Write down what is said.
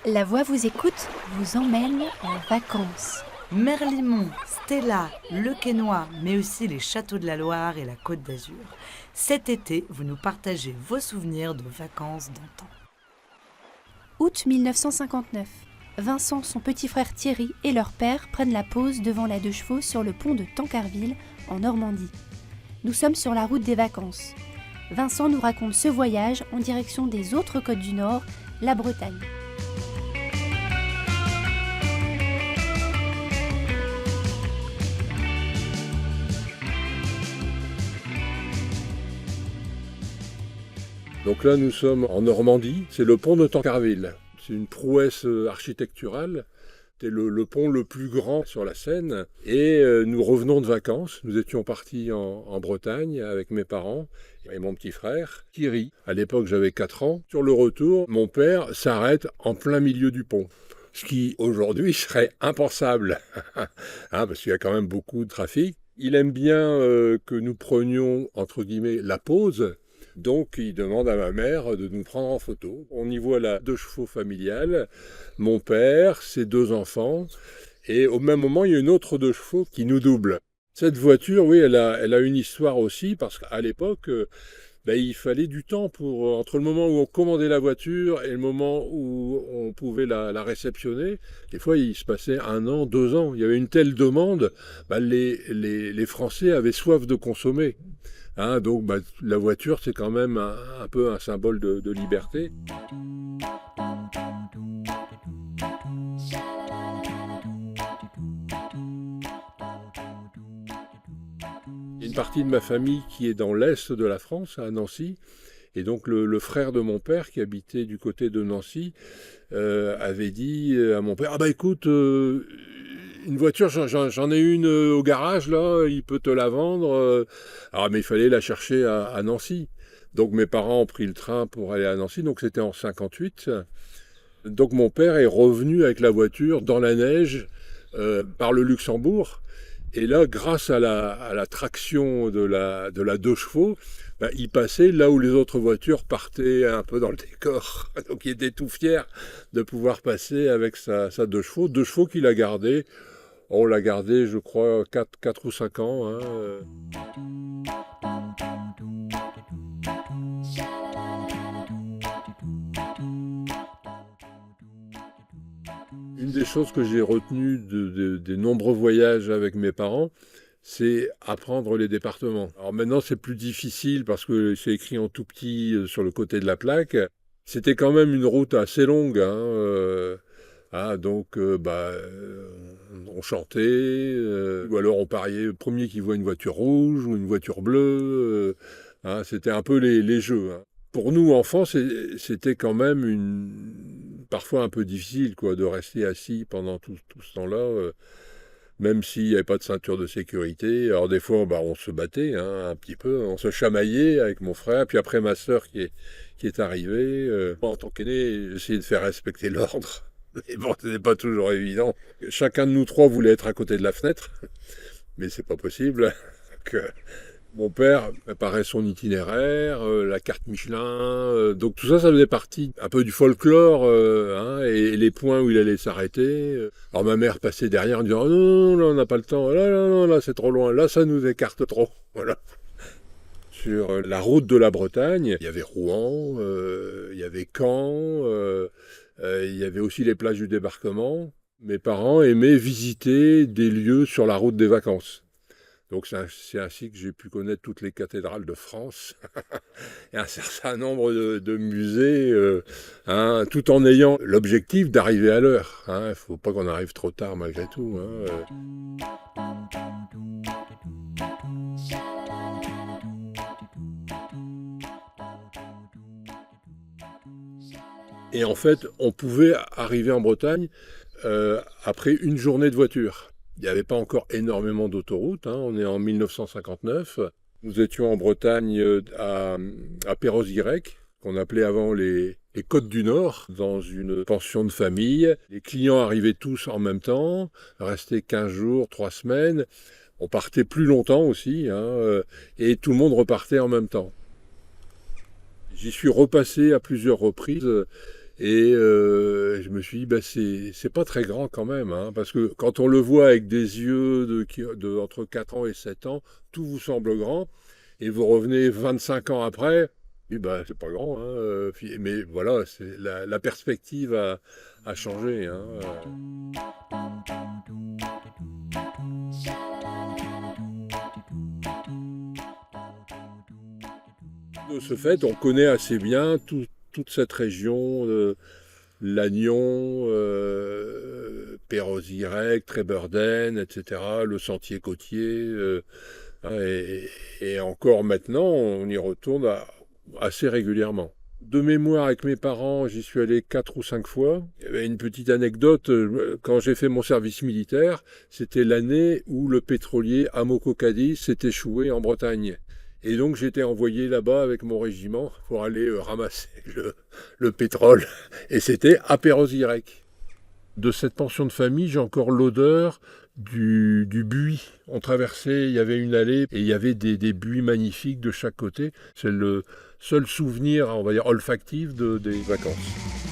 La Voix vous écoute, vous emmène en vacances. Merlimont, Stella, le Quesnoy, mais aussi les châteaux de la Loire et la Côte d'Azur. Cet été, vous nous partagez vos souvenirs de vacances d'antan. Août 1959. Vincent, son petit frère Thierry et leur père prennent la pause devant la 2 chevaux sur le pont de Tancarville, en Normandie. Nous sommes sur la route des vacances. Vincent nous raconte ce voyage en direction des autres côtes du Nord, la Bretagne. Donc là, nous sommes en Normandie, c'est le pont de Tancarville. C'est une prouesse architecturale. C'est le pont le plus grand sur la Seine. Et nous revenons de vacances. Nous étions partis en Bretagne avec mes parents et mon petit frère, Thierry. À l'époque, j'avais 4 ans. Sur le retour, mon père s'arrête en plein milieu du pont. Ce qui, aujourd'hui, serait impensable. Parce qu'il y a quand même beaucoup de trafic. Il aime bien que nous prenions, entre guillemets, la pause. Donc, il demande à ma mère de nous prendre en photo. On y voit la 2 chevaux familiale, mon père, ses 2 enfants, et au même moment, il y a une autre 2 chevaux qui nous double. Cette voiture, oui, elle a une histoire aussi, parce qu'à l'époque, il fallait du temps entre le moment où on commandait la voiture et le moment où on pouvait la réceptionner. Des fois, il se passait 1 an, 2 ans. Il y avait une telle demande, les Français avaient soif de consommer. Donc la voiture, c'est quand même un peu un symbole de liberté. Il y a une partie de ma famille qui est dans l'est de la France, à Nancy, et donc le frère de mon père, qui habitait du côté de Nancy, avait dit à mon père, écoute, une voiture, j'en ai une au garage, là, il peut te la vendre. Mais il fallait la chercher à Nancy. Donc mes parents ont pris le train pour aller à Nancy, donc c'était en 58. Donc mon père est revenu avec la voiture dans la neige par le Luxembourg. Et là, grâce à la traction de la 2 chevaux, il passait là où les autres voitures partaient un peu dans le décor. Donc il était tout fier de pouvoir passer avec sa 2 chevaux. 2 chevaux qu'il a gardés. On l'a gardé, je crois, 4 ou 5 ans. Une des choses que j'ai retenues des nombreux voyages avec mes parents, c'est apprendre les départements. Alors maintenant, c'est plus difficile parce que c'est écrit en tout petit sur le côté de la plaque. C'était quand même une route assez longue. Donc, on chantait, ou alors on pariait le premier qui voit une voiture rouge ou une voiture bleue. C'était un peu les jeux. Pour nous, enfants, c'était quand même parfois un peu difficile de rester assis pendant tout ce temps-là, même s'il n'y avait pas de ceinture de sécurité. Alors des fois, on se battait un petit peu, on se chamaillait avec mon frère, puis après ma sœur qui est arrivée. En tant qu'aîné, j'essayais de faire respecter l'ordre. Mais bon, ce n'est pas toujours évident. Chacun de nous 3 voulait être à côté de la fenêtre, mais c'est pas possible. Mon père préparait son itinéraire, la carte Michelin, donc tout ça faisait partie un peu du folklore, et les points où il allait s'arrêter. Alors ma mère passait derrière en disant « Oh non, là on n'a pas le temps, là c'est trop loin, là ça nous écarte trop. » Voilà. Sur la route de la Bretagne, il y avait Rouen, il y avait Caen, il y avait aussi les plages du débarquement. Mes parents aimaient visiter des lieux sur la route des vacances. Donc c'est ainsi que j'ai pu connaître toutes les cathédrales de France et un certain nombre de musées, tout en ayant l'objectif d'arriver à l'heure. Il ne faut pas qu'on arrive trop tard malgré tout. Et en fait, on pouvait arriver en Bretagne après une journée de voiture. Il n'y avait pas encore énormément d'autoroutes, on est en 1959. Nous étions en Bretagne à Perros-Guirec, qu'on appelait avant les Côtes du Nord, dans une pension de famille. Les clients arrivaient tous en même temps, restaient 15 jours, 3 semaines. On partait plus longtemps aussi, et tout le monde repartait en même temps. J'y suis repassé à plusieurs reprises. Et je me suis dit, bah, c'est pas très grand quand même, hein, parce que quand on le voit avec des yeux entre 4 ans et 7 ans, tout vous semble grand, et vous revenez 25 ans après, et bah, c'est pas grand, hein, mais voilà, la perspective a changé. Hein, De ce fait, on connaît assez bien toute cette région, Lannion, Perros-Guirec, Trébeurden, etc., le sentier côtier. Hein, et encore maintenant, on y retourne assez régulièrement. De mémoire, avec mes parents, j'y suis allé 4 ou 5 fois. Il y avait une petite anecdote, quand j'ai fait mon service militaire, c'était l'année où le pétrolier Amoco Cadiz s'est échoué en Bretagne. Et donc j'étais envoyé là-bas avec mon régiment pour aller ramasser le pétrole. Et c'était à Perros-Guirec. De cette pension de famille, j'ai encore l'odeur du buis. On traversait, il y avait une allée et il y avait des buis magnifiques de chaque côté. C'est le seul souvenir, on va dire, olfactif des vacances.